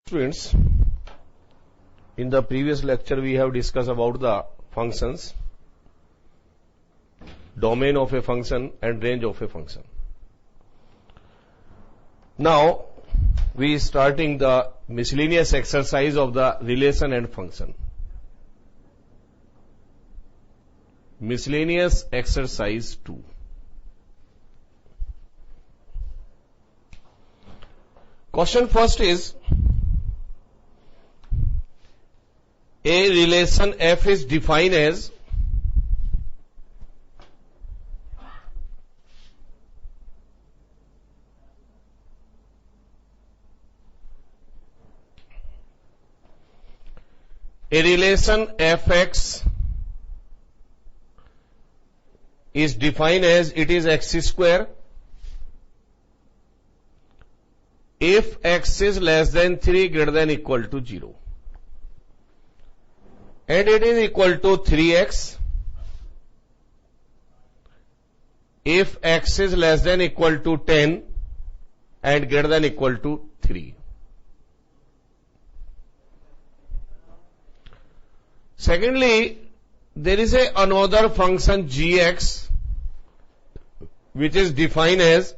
Students, in the previous lecture we have discussed about the functions, domain of a function and range of a function. Now we starting the miscellaneous exercise of the relation and function. Miscellaneous exercise 2. Question first is, a relation f is defined as fx is defined as it is x square if x is less than 3 greater than equal to 0. And it is equal to 3x if x is less than equal to 10 and greater than equal to 3. Secondly, there is another function gx which is defined as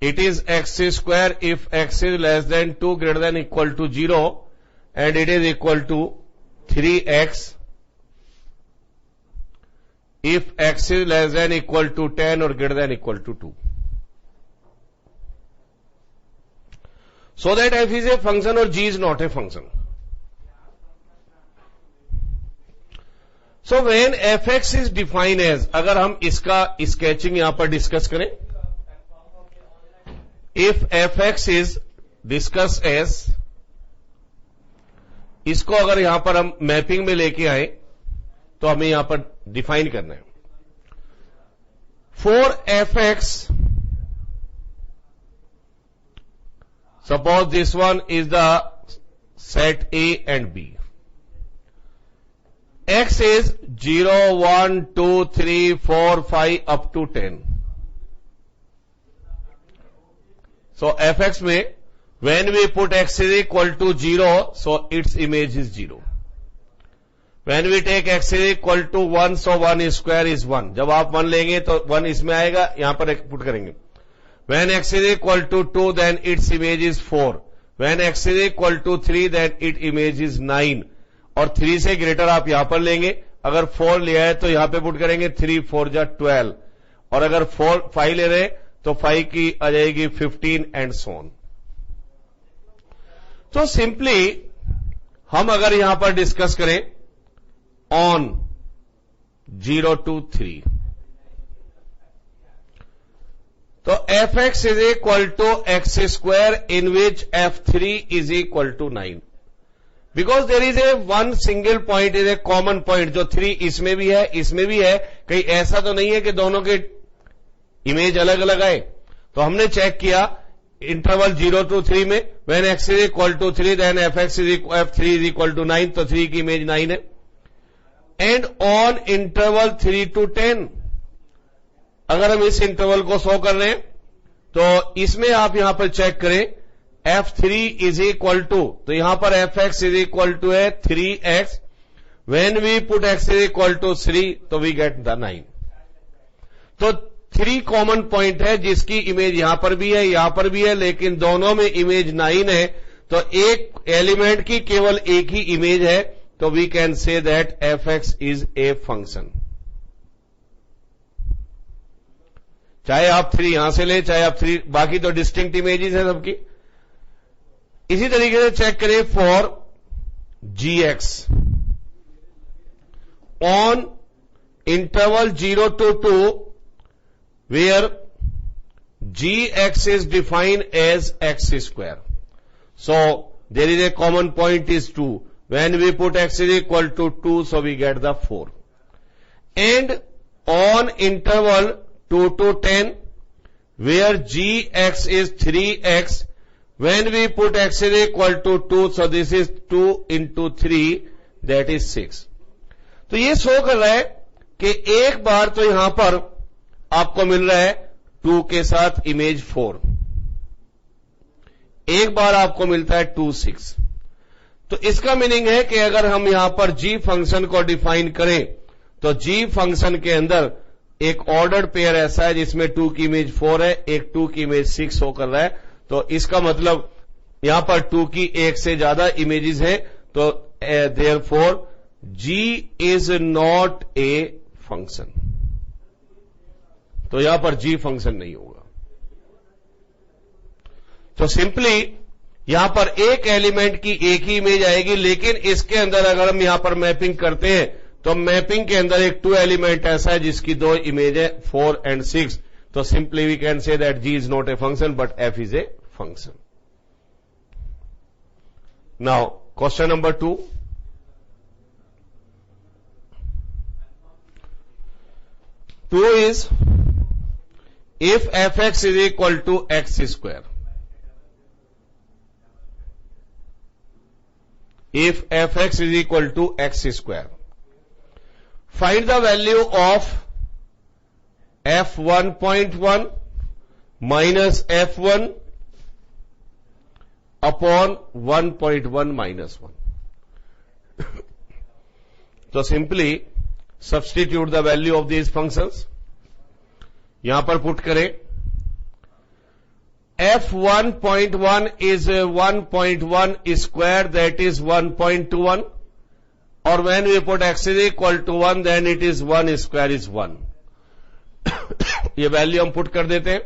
it is x square if x is less than 2 greater than equal to 0 and it is equal to 3x if x is less than equal to 10 or greater than equal to 2. So that f is a function or g is not a function. So when fx is defined as, अगर हम इसका sketching यहां पर discuss करें, if fx is discussed as, इसको अगर यहां पर हम मैपिंग में लेके आए तो हमें यहां पर डिफाइन करना है. For fx, suppose this one is the set A and B. X is 0, 1, 2, 3, 4, 5 up to 10. So fx में when we put x is equal to 0, so its image is 0. When we take x is equal to 1, so 1 square is 1. जब आप 1 लेंगे तो 1 इसमें आएगा, यहां पर put करेंगे. When x is equal to 2, then its image is 4. When x is equal to 3, then its image is 9. और 3 से ग्रेटर आप यहां पर लेंगे, अगर 4 लिया है तो यहां पे पुट करेंगे 3 4 जा 12, और अगर 5 ले रहे तो 5 की आ जाएगी 15 एंड सो ऑन. तो सिंपली हम अगर यहां पर डिस्कस करें ऑन 0 to 3, तो fx is equal to x square in which f3 is equal to 9. Because there is a one single point is a common point, जो 3 इसमें भी है इसमें भी है, कहीं ऐसा तो नहीं है कि दोनों के इमेज अलग अलग आए. तो हमने चेक किया इंटरवल 0 to 3 में, when x is equal to 3 then f3 is equal to 9, तो 3 की इमेज 9 है. एंड ऑन इंटरवल 3 to 10, अगर हम इस इंटरवल को शो कर रहे हैं तो इसमें आप यहां पर चेक करें f3 is equal to, तो यहां पर fx is equal to है 3x. when we put x is equal to 3, तो we get the 9. तो 3 कॉमन पॉइंट है जिसकी इमेज यहां पर भी है यहां पर भी है, लेकिन दोनों में इमेज 9 है. तो एक एलिमेंट की केवल एक ही इमेज है, तो we can say that fx is a function. चाहे आप 3 यहां से ले, चाहे आप 3, बाकी तो डिस्टिंक्ट इमेजेस है सबकी. इसी तरीके से चेक करें for gx on interval 0 to 2, where gx is defined as x square. So there is a common point is 2. When we put x is equal to 2, so we get the 4. And on interval 2 to 10, where gx is 3x, when we put x is equal to 2, so this is 2 into 3, that is 6. तो ये show कर रहा है कि एक बार तो यहां पर आपको मिल रहा है 2 के साथ इमेज 4, एक बार आपको मिलता है 2 6। तो इसका मीनिंग है कि अगर हम यहां पर g फंक्शन को डिफाइन करें तो g फंक्शन के अंदर एक ऑर्डर्ड पेयर ऐसा है जिसमें 2 की इमेज 4 है, एक 2 की इमेज 6 होकर रहा है। तो इसका मतलब यहां पर 2 की एक से ज्यादा इमेजेस है, तो therefore g is not a function. तो यहां पर g फंक्शन नहीं होगा। तो सिंपली यहां पर एक एलिमेंट की एक ही इमेज आएगी, लेकिन इसके अंदर अगर हम यहां पर मैपिंग करते हैं तो मैपिंग के अंदर एक 2 एलिमेंट ऐसा है जिसकी 2 इमेज है 4 and 6। तो simply we can say that g is not a function but f is a function. Now question number 2। Two is if fx is equal to x square. If fx is equal to x square, find the value of f1.1 minus f1 upon 1.1 minus 1. So simply substitute the value of these functions. यहां पर put करें f1.1 is 1.1 square, that is 1.21, or when we put x is equal to 1 then it is 1 square is 1. ये value हम put कर देते हैं।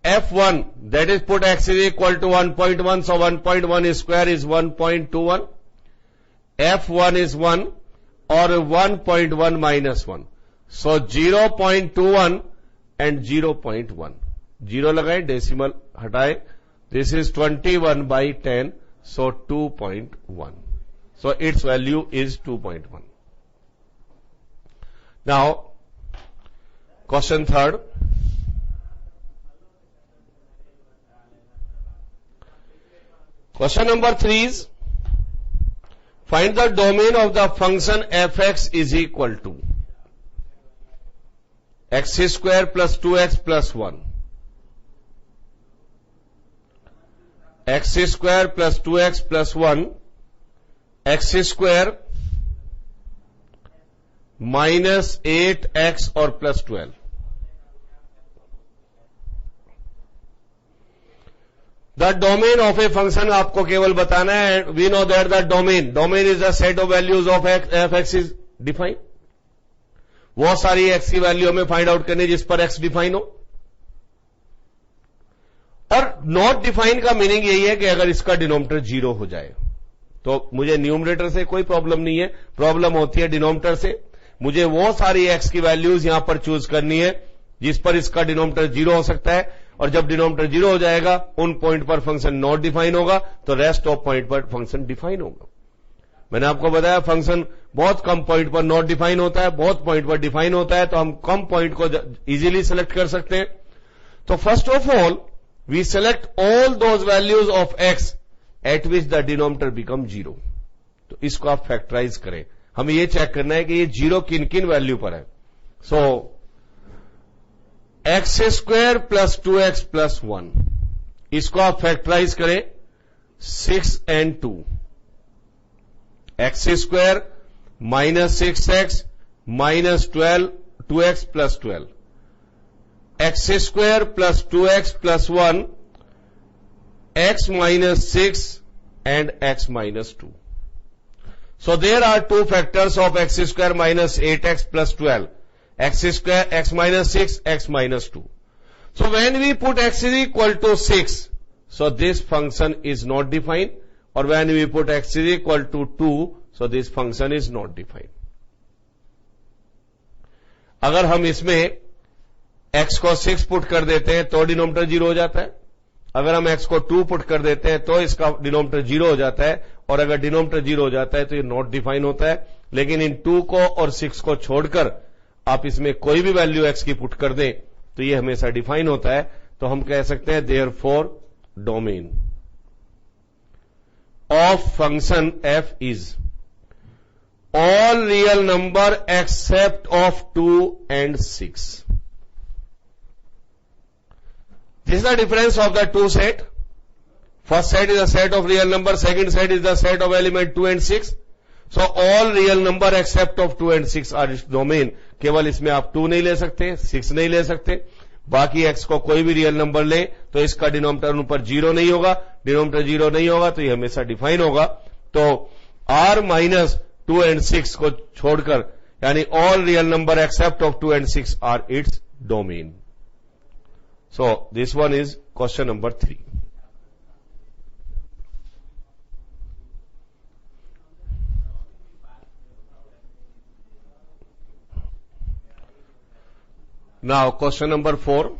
f1 that is put x is equal to 1.1, so 1.1 square is 1.21, f1 is 1 or 1.1 minus 1, so 0.21 and 0.1, 0 लगाए, decimal हटाए, this is 21 by 10, so 2.1, so its value is 2.1. Now question third. Question number 3 is find the domain of the function fx is equal to x square plus 2x plus 1, x square plus 2x plus 1, x square minus 8x or plus 12. The domain of a function आपको केवल बताना है। We know that the domain is a set of values of fx is defined. वो सारी x की value हमें find out करनी जिस पर x डिफाइन हो। और नॉट डिफाइन का मीनिंग यही है कि अगर इसका डिनोमिनेटर 0 हो जाए तो मुझे न्यूमरेटर से कोई प्रॉब्लम नहीं है, प्रॉब्लम होती है डिनोमिनेटर से। मुझे वो सारी x की वैल्यूज यहां पर चूज करनी है जिस पर इसका डिनोमिनेटर 0 हो सकता है, और जब डिनोमिनेटर 0 हो जाएगा उन पॉइंट पर फंक्शन नॉट डिफाइन होगा, तो रेस्ट ऑफ पॉइंट पर फंक्शन डिफाइन होगा। मैंने आपको बताया फंक्शन बहुत कम पॉइंट पर नॉट डिफाइन होता है, बहुत पॉइंट पर डिफाइन होता है, तो हम कम पॉइंट को इजीली सेलेक्ट कर सकते हैं। तो first of all we select all those values of x at which the denominator become 0। तो इसको आप फैक्टराइज करें, हमें यह चेक करना है कि ये 0 किन किन वैल्यू पर है। सो x square plus 2x plus 1, इसको आप फैक्टराइज करें 6 and 2, x square minus 6x minus 12 2x plus 12, x square plus 2x plus 1, x minus 6 and x minus 2. So there are two factors of x square minus 8x plus 12. X square, x minus 6, x minus 2. So when we put x is equal to 6, so this function is not defined. Or when we put x is equal to 2, so this function is not defined. अगर हम इसमें x को 6 put कर देते हैं तो denominator 0 हो जाता है। अगर हम x को 2 पुट कर देते हैं तो इसका डिनोमिनेटर 0 हो जाता है, और अगर डिनोमिनेटर 0 हो जाता है तो ये नॉट डिफाइन होता है। लेकिन इन 2 को और 6 को छोड़कर आप इसमें कोई भी वैल्यू x की पुट कर दें तो ये हमेशा डिफाइन होता है। तो हम कह सकते हैं therefore domain of function f is all real number except of 2 and 6. This is the difference of the two set. First set is a set of real number, second set is the set of element 2 and 6. So all real number except of 2 and 6 are its domain. केवल इसमें आप 2 नहीं ले सकते, 6 नहीं ले सकते, बाकी x को कोई भी रियल नंबर ले तो इसका डिनोमिनेटर ऊपर 0 नहीं होगा, डिनोमिनेटर 0 नहीं होगा तो ये हमेशा डिफाइन होगा. तो r माइनस 2 and 6 को छोड़कर यानी all real number except of 2 and 6 are its domain. So this one is question number 3. Now, question number 4.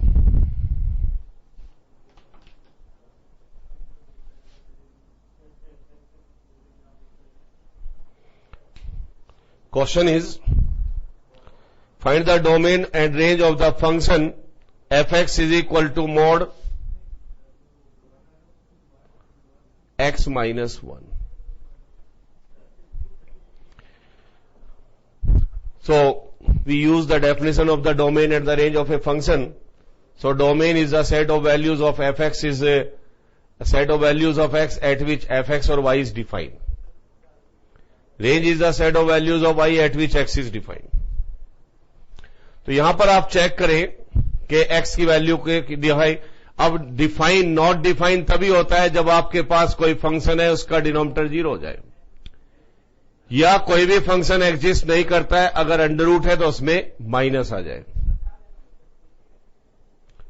Question is, find the domain and range of the function fx is equal to mod x minus 1. So, we use the definition of the domain and the range of a function. So domain is a set of values of fx is a set of values of x at which fx or y is defined. Range is the set of values of y at which x is defined. तो यहां पर आप check करें कि x की value के define. अब define not define तभी होता है जब आपके पास कोई फंक्शन है उसका डिनोमिनेटर 0 हो जाए, या कोई भी फंक्शन एग्जिस्ट नहीं करता है, अगर अंडर रूट है तो उसमें माइनस आ जाए.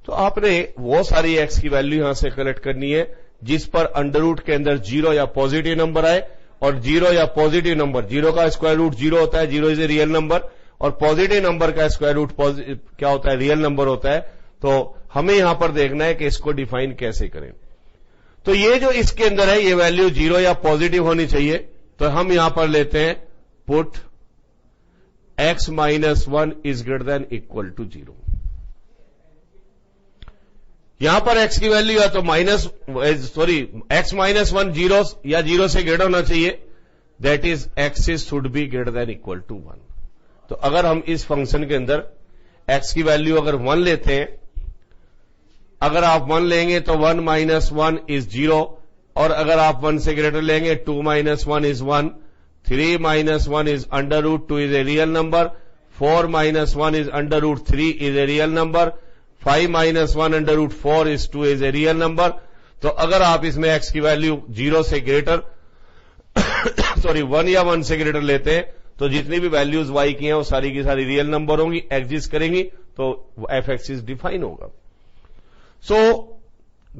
तो आपने वो सारी एक्स की वैल्यू यहां से कलेक्ट करनी है जिस पर अंडर रूट के अंदर 0 या पॉजिटिव नंबर आए, और 0 या पॉजिटिव नंबर, 0 का स्क्वायर रूट 0 होता है, 0 इज ए रियल नंबर, और पॉजिटिव नंबर का स्क्वायर रूट क्या होता है, रियल नंबर होता है. तो हमें यहां पर देखना है कि इसको डिफाइन कैसे करें. तो ये जो इसके अंदर है ये वैल्यू 0 या पॉजिटिव होनी चाहिए. तो हम यहां पर लेते हैं put x minus 1 is greater than equal to 0. यहां पर x की वैल्यू या तो x माइनस 1 0 या 0 से ग्रेटर होना चाहिए, that is x is should be greater than equal to 1. तो अगर हम इस फंक्शन के अंदर x की वैल्यू अगर 1 लेते हैं, अगर आप 1 लेंगे तो 1 माइनस 1 इज 0, और अगर आप 1 से ग्रेटर लेंगे 2 minus 1 is 1, 3 minus 1 is under root 2 is a real number, 4 minus 1 is under root 3 is a real number, 5 minus 1 under root 4 is 2 is a real number. तो अगर आप इसमें x की वैल्यू 0 से ग्रेटर 1 या 1 से ग्रेटर लेते हैं तो जितनी भी वैल्यूज y की हैं वो सारी की सारी रियल नंबर होंगी, एग्जिस्ट करेंगी, तो fx इज डिफाइन होगा. So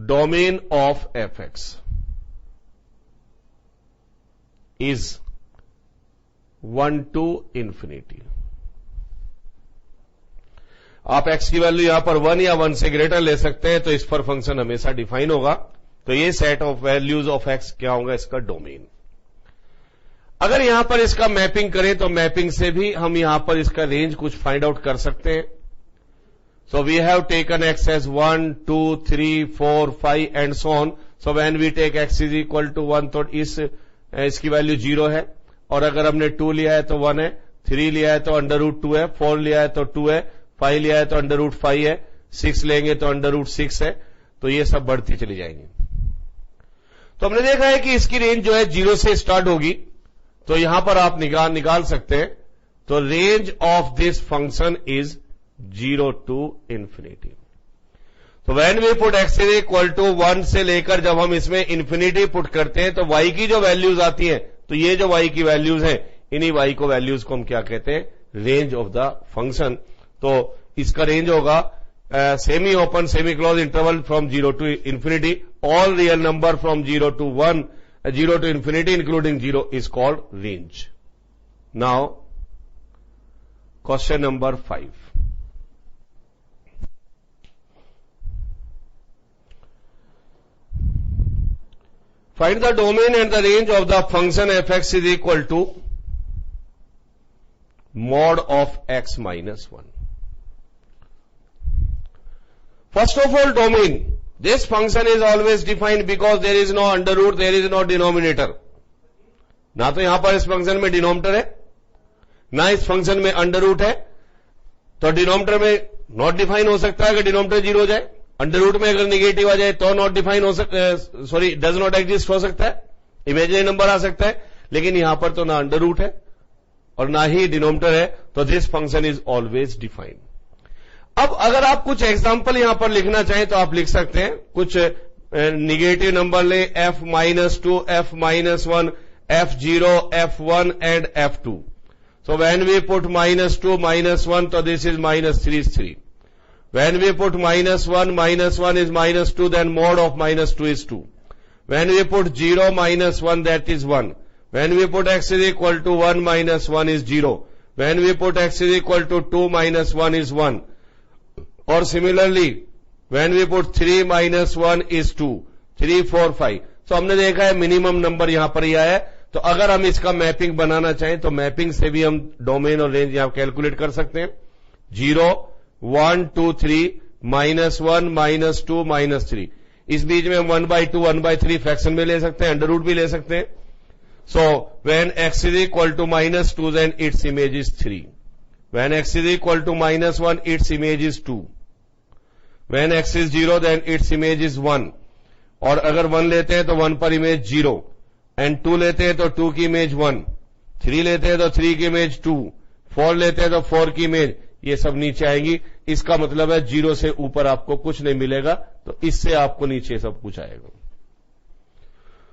domain of fx is 1 to infinity. आप x की वैल्यू यहां पर 1 या 1 से ग्रेटर ले सकते हैं, तो इस पर फंक्शन हमेशा डिफाइन होगा. तो ये set of values of x क्या होगा, इसका डोमेन. अगर यहां पर इसका मैपिंग करें तो मैपिंग से भी हम यहां पर इसका रेंज कुछ फाइंड आउट कर सकते हैं. So we have taken x as 1, 2, 3, 4, 5 and so on. So when we take x is equal to 1, तो इसकी वैल्यू 0 है, और अगर हमने 2 लिया है तो 1 है, 3 लिया है तो अंडर रूट 2 है, 4 लिया है तो 2 है, 5 लिया है तो अंडर रूट 5 है, 6 लेंगे तो अंडर रूट 6 है. तो ये सब बढ़ती चली जाएंगी. तो हमने देखा है कि इसकी रेंज जो है 0 से स्टार्ट होगी. तो यहां पर आप निकाल सकते हैं. तो range of this function is 0 to infinity. तो when we put x is equal to 1 से लेकर जब हम इसमें इंफिनिटी पुट करते हैं तो y की जो वैल्यूज आती हैं, तो ये जो y की वैल्यूज हैं, इन्हीं y को वैल्यूज को हम क्या कहते हैं, रेंज ऑफ द फंक्शन. तो इसका रेंज होगा semi open semi close interval from 0 to infinity, all real number from 0 to 1, 0 to infinity including 0 is called range. Now, question number 5. Find the domain and the range of the function fx is equal to mod of x minus 1. First of all, domain. This function is always defined because there is no under root, there is no denominator. ना तो यहां पर इस function में denominator है, ना इस function में अंडर रूट है, तो डिनोमिनेटर में नॉट डिफाइन हो सकता है कि डिनोमिनेटर 0 हो जाए. अंडर रूट में अगर निगेटिव आ जाए तो नॉट डिफाइन हो सकता, सॉरी डज नॉट एग्जिस्ट हो सकता है, इमेजिनरी नंबर आ सकता है, लेकिन यहां पर तो ना अंडर रूट है और ना ही डिनोमिनेटर है, तो this function is always defined. अब अगर आप कुछ एग्जाम्पल यहां पर लिखना चाहें तो आप लिख सकते हैं, कुछ निगेटिव नंबर ले, f-2, f-1, f0, f1 and f2. So when we put -2, -1, so this is -3 is 3. When we put -1 is -2, then mod of -2 is 2. When we put 0 -1, that is 1. When we put x is equal to 1 minus 1 is 0. When we put x is equal to 2 minus 1 is 1. Or similarly, when we put 3 minus 1 is 2. 3, 4, 5. So हमने देखा है minimum number यहां पर ही आया है, तो अगर हम इसका मैपिंग बनाना चाहें तो मैपिंग से भी हम डोमेन और रेंज यहां कैलकुलेट कर सकते हैं। 0, 1, 2, 3, -1, -2, -3। इस बीच में 1/2, 1/3 फ्रैक्शन में ले सकते हैं, अंडर रूट भी ले सकते हैं। So when x is equal to -2, then its image is 3. When x is equal to -1, its image is 2. When x is 0, then its image is 1. और अगर 1 लेते हैं तो 1 पर इमेज 0, एंड 2 लेते हैं तो 2 की इमेज 1, 3 लेते हैं तो 3 की इमेज 2, 4 लेते हैं तो 4 की इमेज, ये सब नीचे आएंगी। इसका मतलब है 0 से ऊपर आपको कुछ नहीं मिलेगा, तो इससे आपको नीचे सब कुछ आएगा।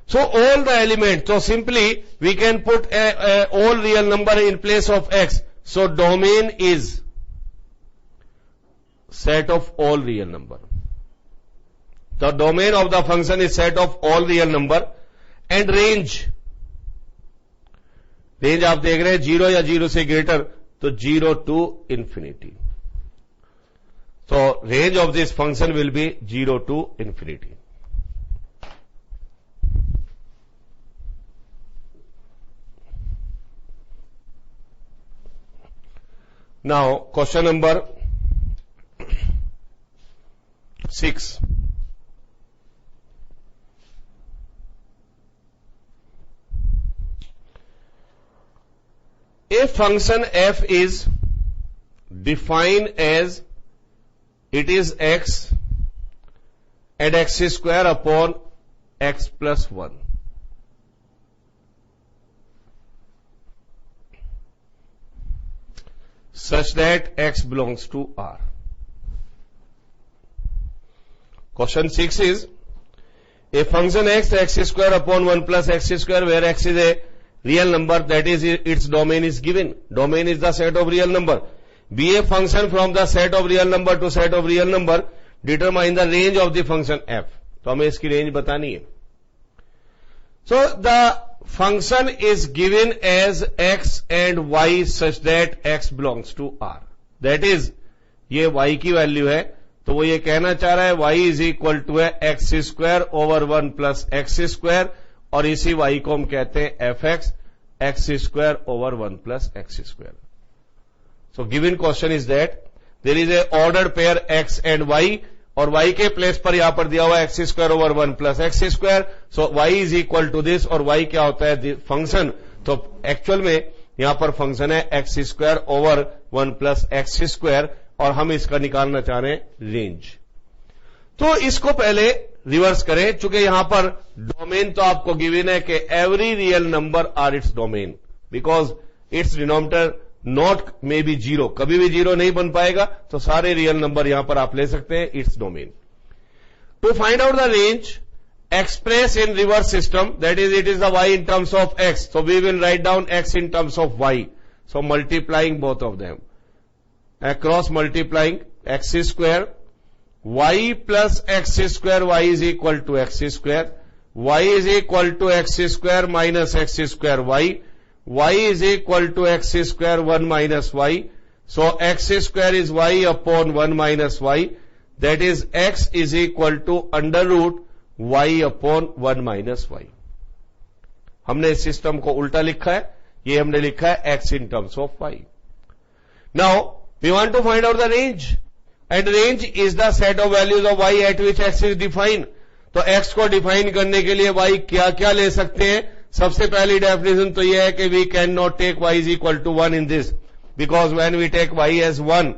So all the elements, so simply we can put all real number in place of x. So domain is set of all real number. The domain of the function is set of all real number and range. Range आप देख रहे हैं 0 या 0 से greater, तो 0 to infinity. So range of this function will be 0 to infinity. Now, question number 6. A function f is defined as it is x and x square upon x plus 1. Such that x belongs to R. Question 6 is a function x square upon 1 plus x square, where x is a real number, that is its domain is given. Domain is the set of real number. Be a function from the set of real number to set of real number. Determine the range of the function f. तो हमें इसकी range बतानी है। So the function is given as x and y such that x belongs to R. That is, ये y की value है, तो वो ये कहना चाह रहा है y is equal to है x square over 1 plus x square, और इसी y को हम कहते हैं fx, x square over 1 plus x square. So given question is that there is a ordered pair x and y, और y के place पर यहां पर दिया हुआ है x square over 1 plus x square. So y is equal to this, और y क्या होता है फंक्शन, तो एक्चुअल में यहां पर फंक्शन है x square over 1 plus x square, और हम इसका निकालना चाह रहे हैं रेंज। तो इसको पहले रिवर्स करें, चूंकि यहां पर डोमेन तो आपको गिवन है कि every real number are its domain, because its denominator not may be 0, कभी भी 0 नहीं बन पाएगा, तो सारे रियल नंबर यहां पर आप ले सकते हैं, its domain. To find out the range express in reverse system, that is it is the y in terms of x, so we will write down x in terms of y, so multiplying both of them, across multiplying x square y plus x square, y is equal to x square, y is equal to x square minus x square y is equal to x square 1 minus y, so x square is y upon 1 minus y, that is x is equal to under root y upon 1 minus y. हमने इस system को उल्टा लिखा है, ये हमने लिखा है x in terms of y. Now we want to find out the range, and range is the set of values of y at which x is defined. तो x को डिफाइन करने के लिए y क्या क्या ले सकते हैं? सबसे पहली डेफिनेशन तो यह है कि we can not take y is equal to 1 in this, because when we take y as 1,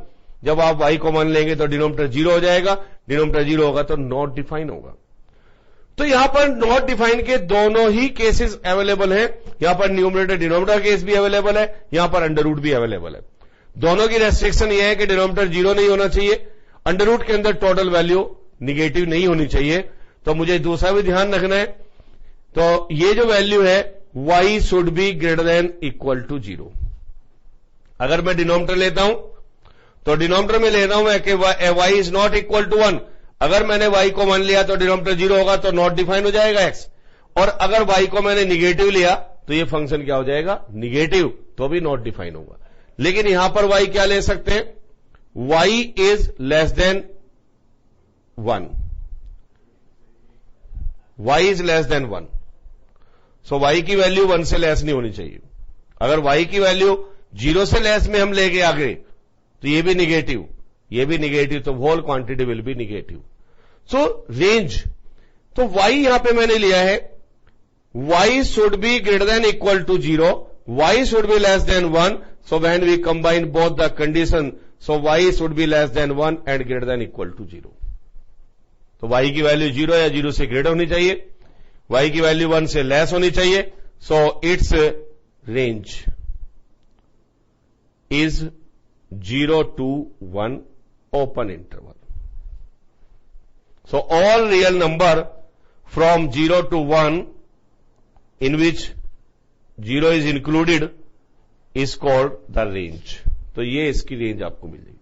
जब आप y कॉमन लेंगे तो डिनोमिनेटर 0 हो जाएगा, डिनोमिनेटर 0 होगा तो नॉट डिफाइन होगा। तो यहां पर नॉट डिफाइन के दोनों ही केसेस अवेलेबल हैं। यहां पर न्यूमरेटर डिनोमिनेटर केस भी अवेलेबल है, यहां पर अंडर रूट भी अवेलेबल है। दोनों की रेस्ट्रिक्शन यह है कि डिनोमिनेटर 0 नहीं होना चाहिए, अंडर रूट के अंदर टोटल वैल्यू निगेटिव नहीं होनी चाहिए। तो मुझे दूसरा भी ध्यान रखना है, तो ये जो वैल्यू है y should be greater than equal to 0। अगर मैं डिनोमिनेटर लेता हूं तो डिनोमिनेटर में ले रहा हूं मैं कि y is not equal to 1। अगर मैंने y को मान लिया तो डिनोमिनेटर 0 होगा तो नॉट डिफाइन हो जाएगा x, और अगर y को मैंने निगेटिव लिया तो ये फंक्शन क्या हो जाएगा, निगेटिव, तो भी नॉट डिफाइन होगा। लेकिन यहां पर y क्या ले सकते हैं, y is less than 1, y is less than 1। So y की वैल्यू 1 से लेस नहीं होनी चाहिए। अगर y की वैल्यू 0 से लेस में हम लेके आगे तो ये भी निगेटिव, ये भी निगेटिव, तो whole quantity will be negative. So range, तो y यहां पे मैंने लिया है y should be greater than equal to 0, y should be less than 1। So when we combine both the condition, so y should be less than 1 and greater than equal to 0। तो y की value 0 या 0 से greater होनी चाहिए, y की value 1 से less होनी चाहिए। So it's range is 0 to 1 open interval. So all real number from 0 to 1 in which 0 is included is called the range. तो ये इसकी रेंज आपको मिल जाएगी।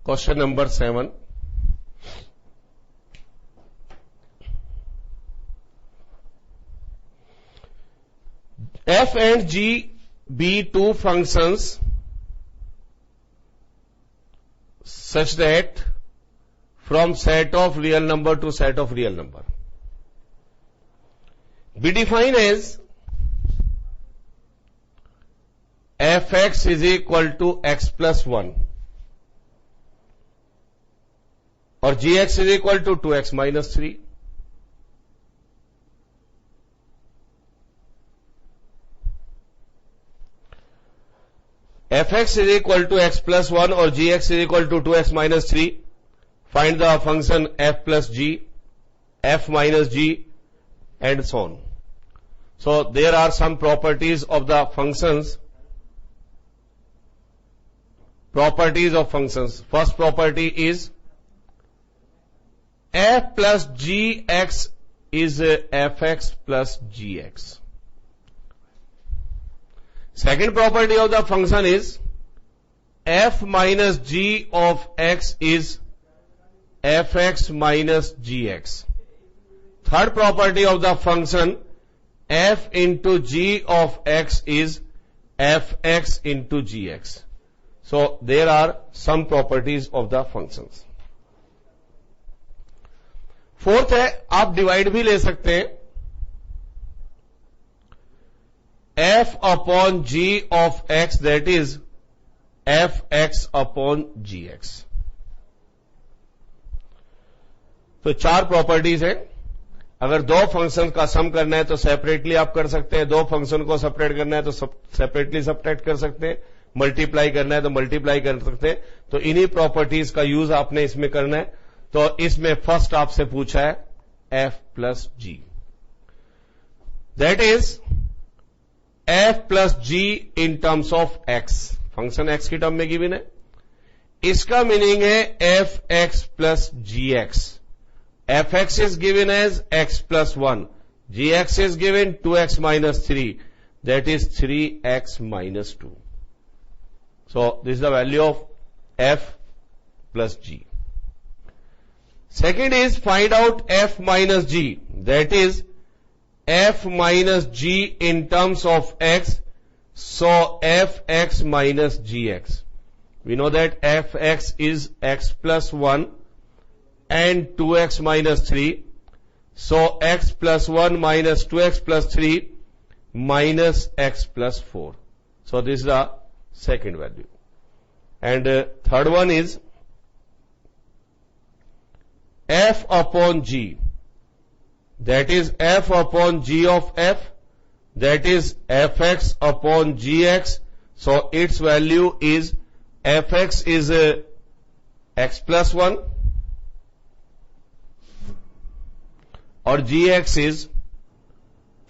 Question number 7. F and G be two functions such that from set of real number to set of real number be defined as fx is equal to x plus 1 और gx is equal to 2x minus 3। fx is equal to x plus 1 और gx is equal to 2x minus 3. Find the function f plus g, f minus g, and so on. So there are some properties of the functions. Properties of functions. First property is f plus gx is fx plus gx. Second property of the function is f minus g of x is fx minus gx. Third property of the function f into g of x is fx into gx. So there are some properties of the functions. Fourth है, आप divide भी ले सकते हैं, f upon g of x that is fx upon gx। तो चार properties हैं। अगर दो फंक्शन का सम करना है तो सेपरेटली आप कर सकते हैं, दो फंक्शन को सेपरेट करना है तो सेपरेटली सेपरेट कर सकते हैं, मल्टीप्लाई करना है तो मल्टीप्लाई कर सकते हैं। तो इन्हीं प्रॉपर्टीज का यूज आपने इसमें करना है। तो इसमें फर्स्ट आपसे पूछा है f plus g, that is f plus g in terms of x। Function x की टर्म में गिवन है, इसका मीनिंग है f x plus g x. F x is given as x plus 1, g x is given 2x minus 3, that is 3x minus 2. So this is the value of f plus g. Second is find out f minus g, that is f minus g in terms of x, so fx minus gx. We know that fx is x plus 1 and 2x minus 3, so x plus 1 minus 2x plus 3 minus x plus 4. So this is the second value. And third one is f upon g. That is f upon g of f. That is fx upon gx. So its value is fx is x plus 1 or gx is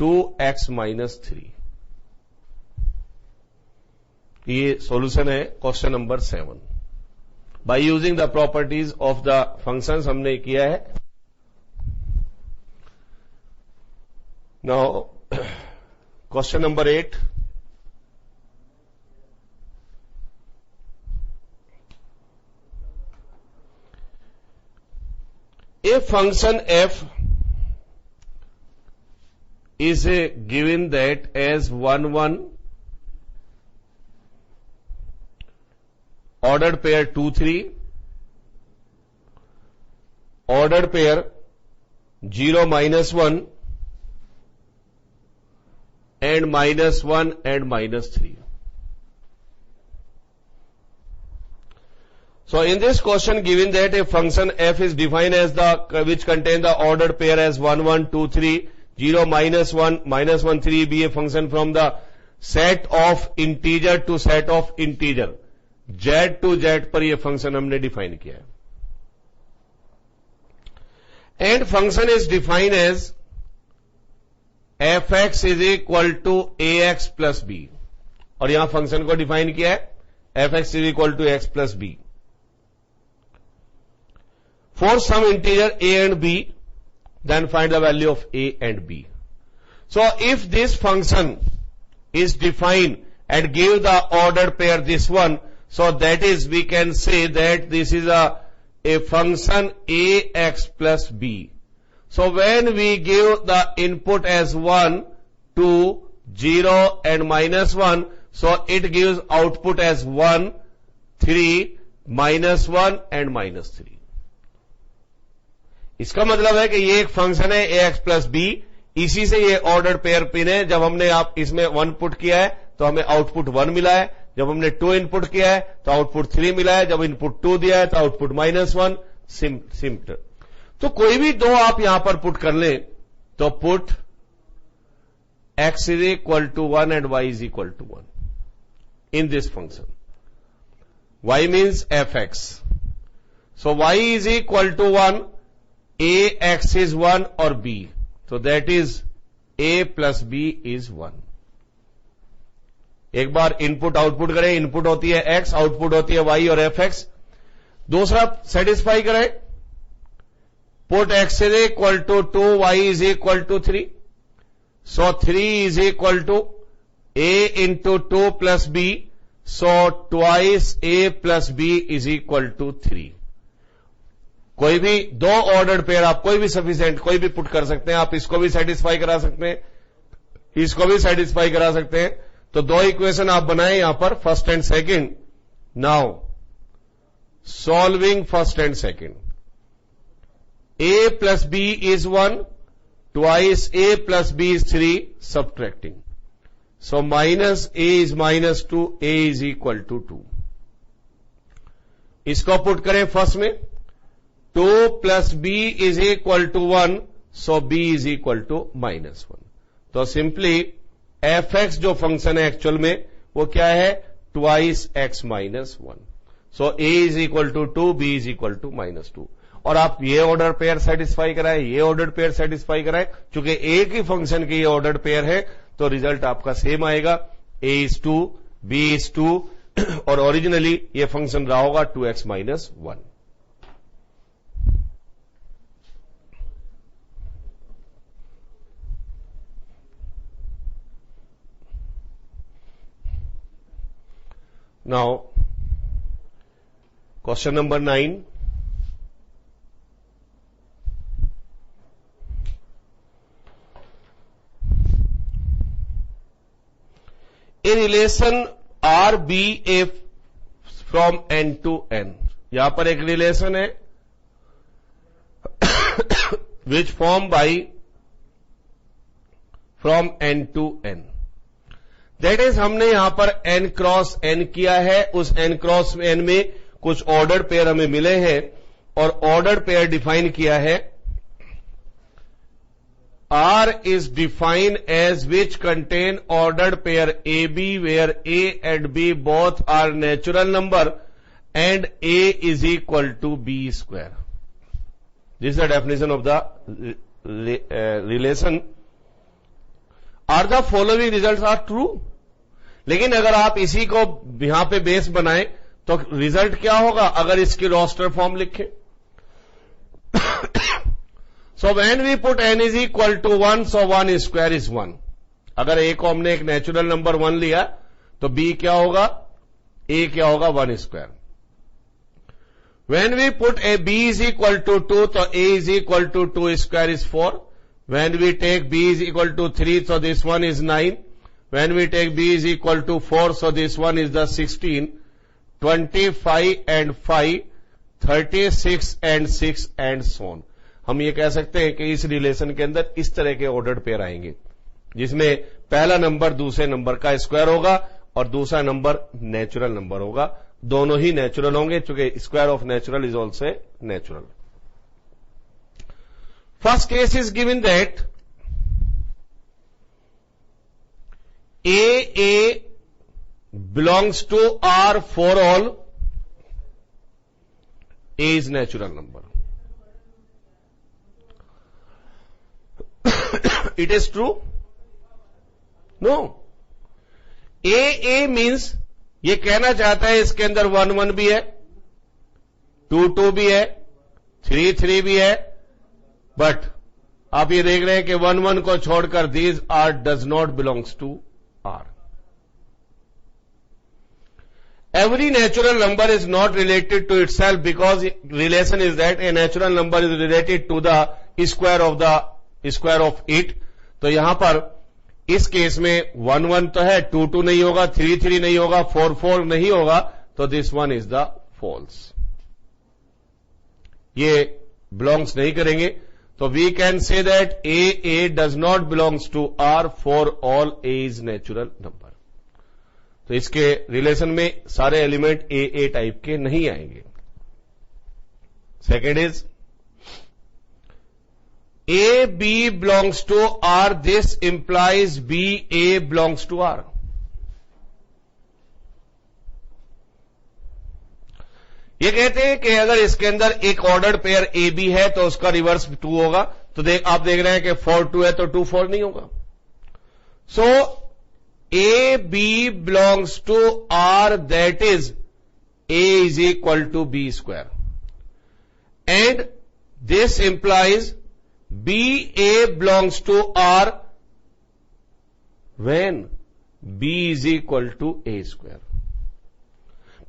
2x minus 3. ये solution है question number 7. By using the properties of the functions हमने किया है. Now question number 8. A function f is given that as 1 1, ordered pair 2 3, ordered pair 0 minus 1 and minus 1 and minus 3. So in this question, given that a function f is defined as which contain the ordered pair as 1 1 2 3, 0 minus 1 minus 1 3 be a function from the set of integer to set of integer, z to z पर ये function हमने define किया है. And function is define as fx is equal to ax plus b. और यहां function को define किया है fx is equal to x plus b for some integer a and b, then find the value of a and b. So if this function is defined and give the ordered pair this one, so that is we can say that this is a function ax plus b. So when we give the input as 1, 2, 0 and minus 1, so it gives output as 1, 3, minus 1 and minus 3. इसका मतलब है कि ये एक function है ax plus b. इसी से ये ऑर्डर पेयर पिन है. जब हमने आप इसमें 1 पुट किया है तो हमें आउटपुट 1 मिला है. जब हमने 2 इनपुट किया है तो आउटपुट 3 मिला है. जब इनपुट 2 दिया है तो आउटपुट -1. सिंपल. तो कोई भी दो आप यहां पर पुट कर लें तो put x is equal to 1 and y is equal to 1 in this function. y means fx. So y is equal to 1. ax is 1 or b. So that is a plus b is 1. एक बार input output करें. Input होती है x, output होती है y और fx. दूसरा satisfy करें. Put x is equal to 2, y is equal to 3. So 3 is equal to a into 2 plus b. So twice a plus b is equal to 3. कोई भी दो ऑर्डर्ड पेयर आप कोई भी सफिशिएंट कोई भी पुट कर सकते हैं. आप इसको भी सेटिस्फाई करा सकते हैं, इसको भी सेटिस्फाई करा सकते हैं. तो दो इक्वेशन आप बनाएं यहां पर, first and second. Now solving first and second. a plus b is 1, twice a plus b is 3, subtracting. So minus a is -2, a is equal to 2. इसको पुट करें फर्स्ट में. 2 plus b is equal to 1, so b is equal to -1. तो simply fx जो function है actual में वो क्या है? Twice x minus 1. So a is equal to 2, b is equal to -2. और आप ये ऑर्डर पेयर सेटिस्फाई कराए, ये ऑर्डर पेयर सेटिस्फाई कराए. चूंकि एक ही फंक्शन के ये ऑर्डर पेयर है तो रिजल्ट आपका सेम आएगा. a is 2, b is 2 और ओरिजिनली ये फंक्शन रहा होगा 2x minus 1. Now, question number 9. A relation RBA from n to n. यहां पर एक रिलेशन है which form by from n to n. That is हमने यहां पर n क्रॉस n किया है, उस n क्रॉस n में कुछ ऑर्डर्ड पेयर हमें मिले हैं और ऑर्डर्ड पेयर डिफाइन किया है। R is defined as which contain ordered pair AB where A and B both are natural number and A is equal to B square. This is the definition of the relation. Are the following results are true? लेकिन अगर आप इसी को यहां पे base बनाएं तो result क्या होगा अगर इसकी रोस्टर फॉर्म लिखें? So when we put n is equal to 1, so 1 square is 1. अगर a को हमने एक नेचुरल नंबर 1 लिया तो b क्या होगा? a क्या होगा? 1 square. When we put a b is equal to 2, तो a is equal to 2 square is 4. When we take b is equal to 3, so this one is 9. When we take b is equal to 4, so this one is the 16, 25 and 5, 36 and 6 and so on. हम ये कह सकते हैं कि इस relation के अंदर इस तरह के ऑर्डर्ड पेयर आएंगे जिसमें पहला नंबर दूसरे नंबर का स्क्वायर होगा और दूसरा नंबर नेचुरल नंबर होगा। दोनों ही नेचुरल होंगे क्योंकि square of natural is also natural. First case is given that A belongs to R for all A is natural number. It is true? No. A means ये कहना चाहता है इसके अंदर 1 1 भी है, 2 2 भी है, 3 3 भी है, बट आप ये देख रहे हैं कि 1 1 को छोड़कर these R does not belongs to R. Every natural number is not related to itself because relation is that a natural number is related to the square of it. तो यहां पर इस केस में 1 1 तो है, 2 2 नहीं होगा, 3 3 नहीं होगा, 4 4 नहीं होगा, तो this one is the false. ये बिलोंग्स नहीं करेंगे, तो we can say that a does not belongs to R for all a is natural number. तो इसके रिलेशन में सारे एलिमेंट ए टाइप के नहीं आएंगे। Second is A, B belongs to R, this implies B, A belongs to R. ये कहते हैं कि अगर इसके अंदर एक ऑर्डर्ड पेयर A, B है तो उसका रिवर्स 2 होगा, तो आप देख रहे हैं कि 4 2 है तो 2 4 नहीं होगा। So, A, B belongs to R, that is A is equal to B square. And this implies B, A belongs to R when B is equal to A square.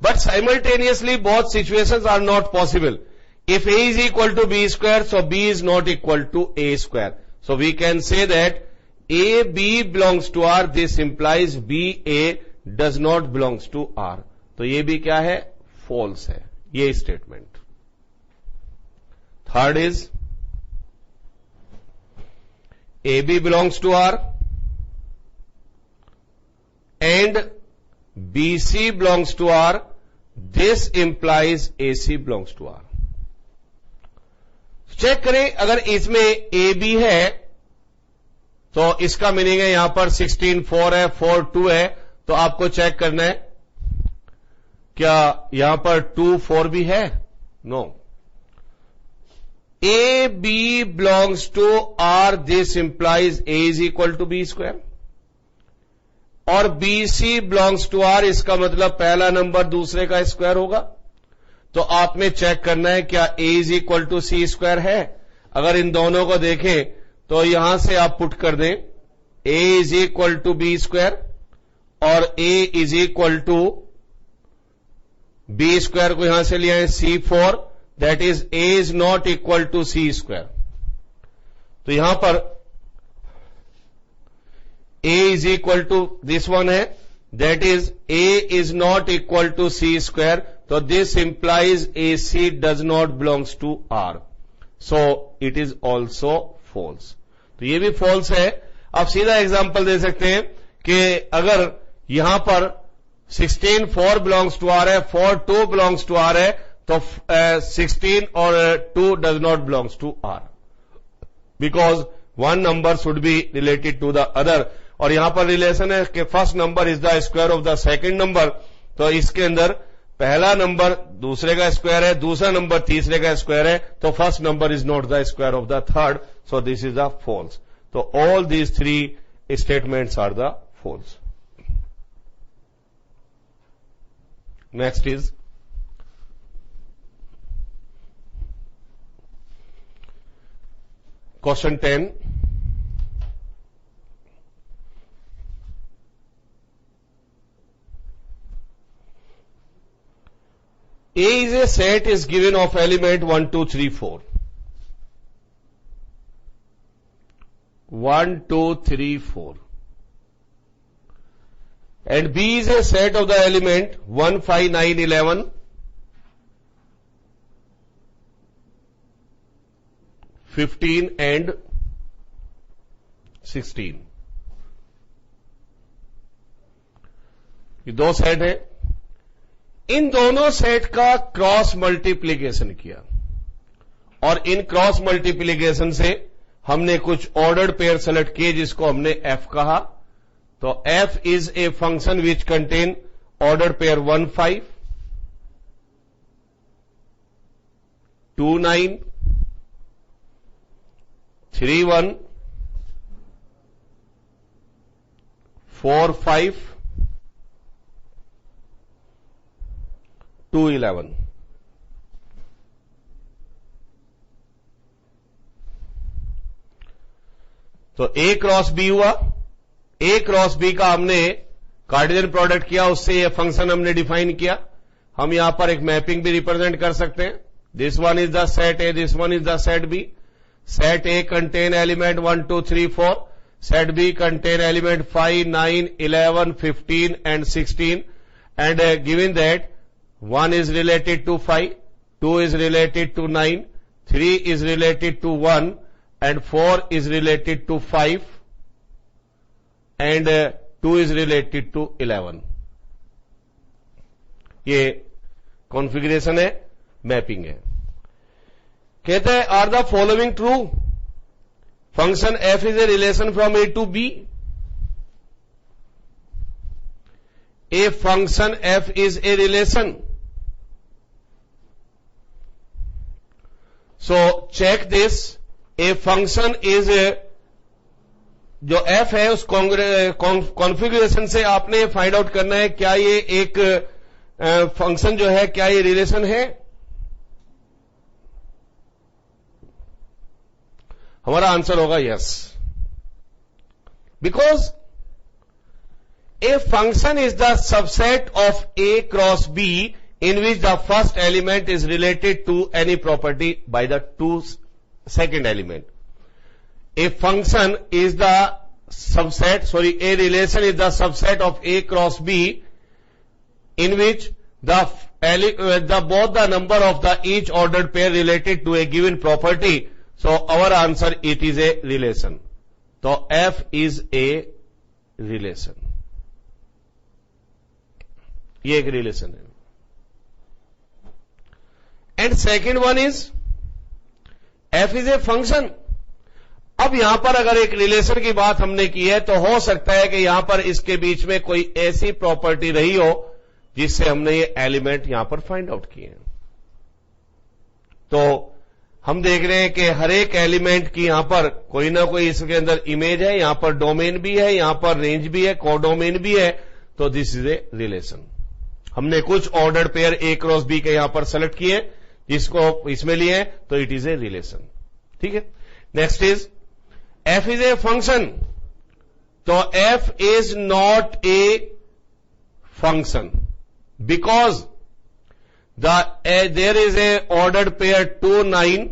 But simultaneously both situations are not possible. If A is equal to B square, so B is not equal to A square. So we can say that A, B belongs to R, this implies B, A does not belongs to R. तो ये भी क्या है? False है ये statement. Third is AB belongs to R and BC belongs to R. This implies AC belongs to R. Check करें, अगर इसमें AB है तो इसका मीनिंग है यहां पर 16 4 है, 4 2 है, तो आपको चेक करना है क्या यहां पर 2 4 भी है? No. A, B belongs to R, this implies A is equal to B square. और BC belongs to R, इसका मतलब पहला नंबर दूसरे का स्क्वायर होगा। तो आपने चेक करना है क्या A is equal to C square है। अगर इन दोनों को देखें तो यहां से आप पुट कर दें A is equal to B square और A is equal to B square को यहां से लिया है C4, that is A is not equal to C square. तो यहां पर A is equal to this one है, that is A is not equal to C square, so this implies AC does not belongs to R. So it is also false. तो ये भी false है। आप सीधा एग्जांपल दे सकते हैं कि अगर यहां पर 16 4 बिलोंग्स टू आर है, 4 2 बिलोंग्स टू आर है, तो 16 और 2 does not belongs to R, because one number should be related to the other. और यहां पर रिलेशन है कि first number is the square of the second number, तो इसके अंदर पहला नंबर दूसरे का स्क्वायर है, दूसरा नंबर तीसरे का स्क्वायर है, तो first number is not the square of the third, so this is the false. तो all these three statements are the false. Next is question 10। A is a set is given of element 1, 2, 3, 4. 1, 2, 3, 4. And B is a set of the element 1, 5, 9, 11, 15 and 16. ये दो set है, इन दोनों set का cross multiplication किया और इन cross multiplication से हमने कुछ ऑर्डर्ड पेयर सेलेक्ट किए जिसको हमने एफ कहा। तो F is a function which contain ordered pair 1 5 2 9 3 1 4 5 2 11। तो ए क्रॉस बी हुआ, ए क्रॉस बी का हमने कार्टेशियन प्रोडक्ट किया, उससे ये फंक्शन हमने डिफाइन किया। हम यहां पर एक मैपिंग भी रिप्रेजेंट कर सकते हैं, this one is the set A, this one is the set B. Set A contain element 1 2 3 4, set B contain element 5 9 11 15 and 16, and given that 1 is related to 5, 2 is related to 9, 3 is related to 1, and 4 is related to 5, and 2 is related to 11. ये configuration है, mapping है। कहते हैं are the following true? Function f is a relation from A to B. A function f is a relation. So check this. A function is a, जो f है उस configuration से आपने फाइंड आउट करना है क्या ये एक फंक्शन जो है क्या ये रिलेशन है। हमारा आंसर होगा yes, because a function is the subset of A cross B in which the first element is related to any property by the second element. A function is the subset, a relation is the subset of A cross B in which both the number of the each ordered pair related to a given property. So our answer, it is a relation. So F is a relation. ये एक relation है। And second one is F is a function. अब यहां पर अगर एक relation की बात हमने की है तो हो सकता है कि यहां पर इसके बीच में कोई ऐसी प्रॉपर्टी रही हो जिससे हमने ये एलिमेंट यहां पर फाइंड आउट किए हैं। तो हम देख रहे हैं कि हर एक एलिमेंट की यहां पर कोई ना कोई इसके अंदर इमेज है, यहां पर डोमेन भी है, यहां पर रेंज भी है, कोडोमेन भी है, तो दिस इज ए रिलेशन। हमने कुछ ordered pair A cross B के यहां पर सेलेक्ट किए जिसको इसमें लिए, तो इट इज ए रिलेशन। ठीक है, next is F is a function. तो F is not a function because there is a ordered pair 2 9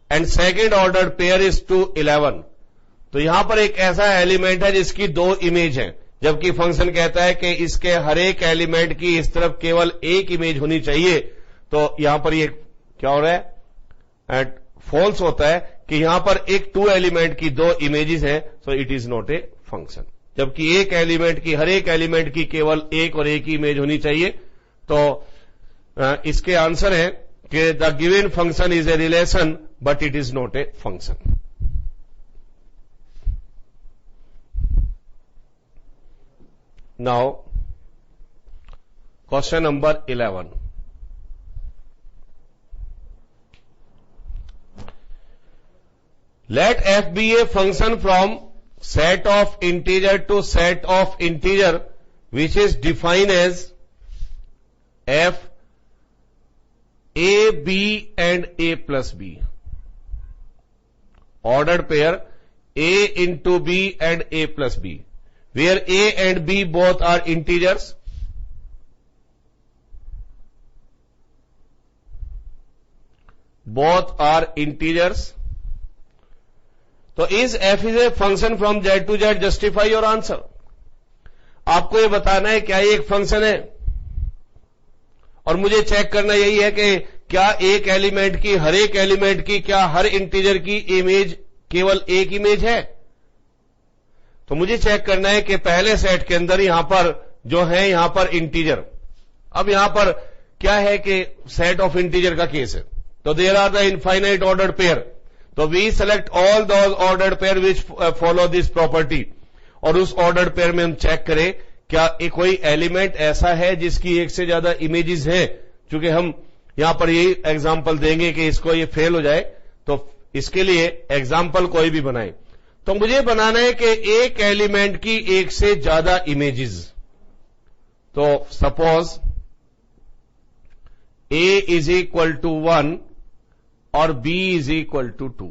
and second ordered pair is 2 11। तो यहां पर एक ऐसा एलिमेंट है जिसकी दो इमेज है, जबकि फंक्शन कहता है कि इसके हर एक एलिमेंट की इस तरफ केवल एक इमेज होनी चाहिए। तो यहां पर ये क्या हो रहा है, फॉल्स होता है कि यहां पर एक 2 एलिमेंट की दो इमेजेस हैं, so it is not a function. जबकि एक एलिमेंट की, हर एक एलिमेंट की केवल एक और एक ही इमेज होनी चाहिए। तो इसके आंसर है कि the given function is a relation but it is not a function. Now question number 11। Let f be a function from set of integer to set of integer which is defined as f a, b and a plus b. Ordered pair a into b and a plus b, where a and b both are integers. Both are integers. तो is F is a function from Z to Z, justify your answer. आपको यह बताना है क्या ये एक function है, और मुझे चेक करना यही है कि क्या एक एलिमेंट की, हर एक एलिमेंट की, क्या हर इंटीजर की इमेज केवल एक इमेज है। तो मुझे चेक करना है कि पहले सेट के अंदर यहां पर जो है, यहां पर इंटीजर, अब यहां पर क्या है कि सेट ऑफ इंटीजर का केस है, तो there are the infinite ordered pair. तो we select all those ordered pair which follow this property, और उस ऑर्डर्ड पेयर में हम चेक करें क्या कोई एलिमेंट ऐसा है जिसकी एक से ज्यादा इमेजेस हैं। चूंकि हम यहां पर यही एग्जांपल देंगे कि इसको ये फेल हो जाए, तो इसके लिए एग्जांपल कोई भी बनाए। तो मुझे बनाना है कि एक एलिमेंट की एक से ज्यादा इमेजेस। तो suppose a is equal to 1 और b इज इक्वल टू 2।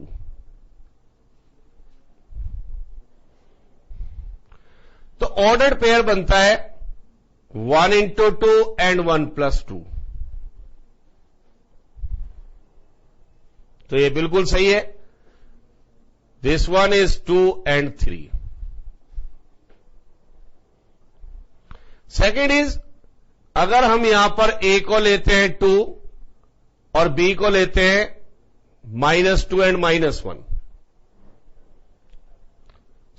तो ऑर्डर्ड पेयर बनता है 1 into 2 and 1 plus 2। तो ये बिल्कुल सही है। This one is 2 and 3। Second is, अगर हम यहां पर a को लेते हैं 2 और b को लेते हैं -2 and -1,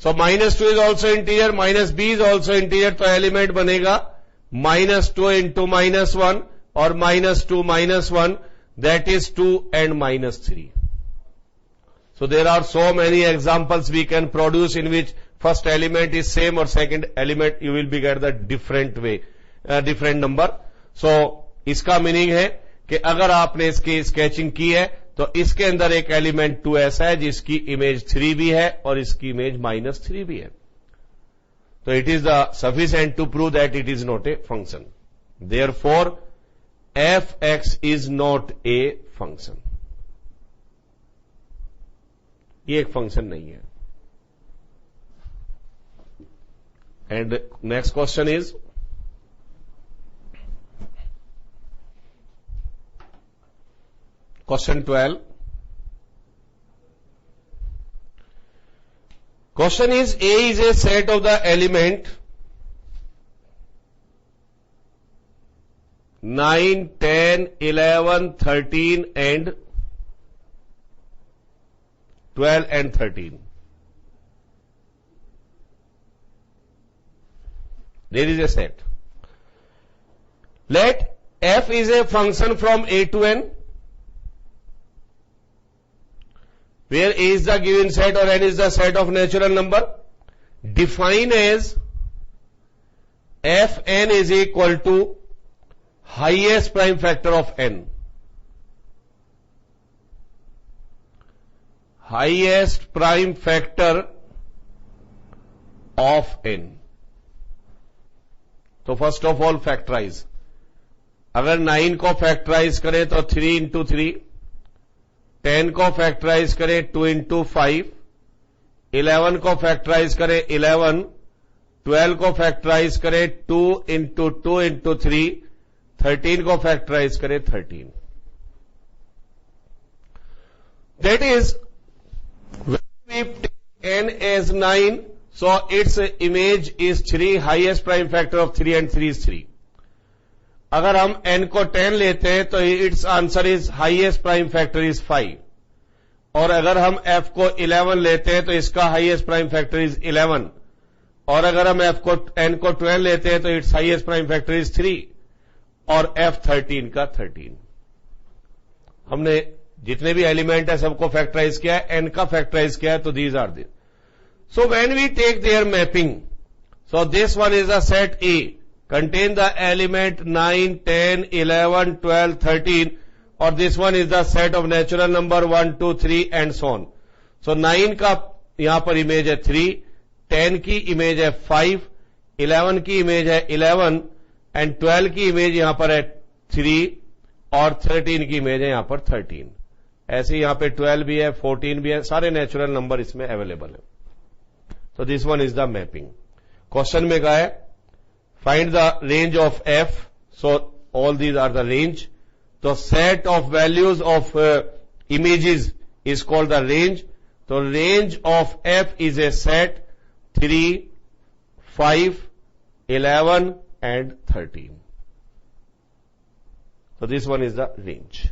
so -2 is also integer, -b is also integer, तो एलिमेंट बनेगा -2 into -1 और -2 -1, that is 2 and -3. So there are so many examples we can produce in which first element is same or second element you will be get the different way, different number. So इसका meaning है कि अगर आपने इसकी sketching की है तो इसके अंदर एक एलिमेंट 2 ऐसा है जिसकी इमेज 3 भी है और इसकी इमेज -3 भी है। तो it is the sufficient to prove that it is not a function. Therefore f x is not a function. ये एक फंक्शन नहीं है। And next question is, Question 12. Question is, A is a set of the element 9, 10, 11, 13 and 12 and 13. There is a set. Let f is a function from A to n, where A is the given set or n is the set of natural number, define as fn is equal to highest prime factor of n. Highest prime factor of n. तो first of all factorise, अगर 9 को factorise करें तो 3 into 3, 10 को factorise करें 2 into 5, 11 को factorise करें 11, 12 को फैक्टराइज करें 2 into 2 into 3, 13 को फैक्टराइज करें 13। That is, when we take n as 9, so its image is 3, highest prime factor of 3 and 3 is 3. अगर हम n को 10 लेते हैं तो it's answer is highest prime factor is 5, और अगर हम f को 11 लेते हैं तो इसका हाईएस्ट प्राइम फैक्टर इज 11, और अगर हम n को 12 लेते हैं तो it's highest prime factor is 3 और f13 का 13। हमने जितने भी एलिमेंट है सबको फैक्टराइज किया है, n का फैक्टराइज किया है, तो these are this. So when we take their mapping, so this one is the set A, contain the element 9, 10, 11, 12, 13, और this one is the set of natural number 1, 2, 3 and so on. So 9 का यहां पर image है 3, 10 की image है 5, 11 की image है 11 and 12 की इमेज यहां पर है 3 और 13 की इमेज है यहां पर 13। ऐसे यहां पे 12 भी है, 14 भी है, सारे नेचुरल नंबर इसमें अवेलेबल है। So this one is the mapping. Question में कहा है find the range of f, so all these are the range. The set of values of images is called the range. So range of f is a set 3, 5, 11 and 13. So this one is the range.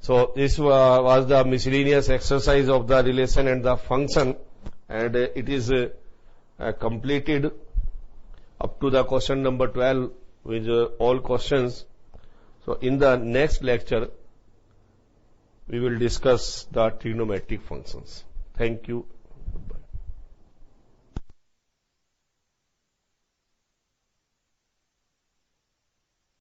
So this was the miscellaneous exercise of the relation and the function, and it is completed up to the question number 12 with all questions. So in the next lecture, we will discuss the trigonometric functions. Thank you.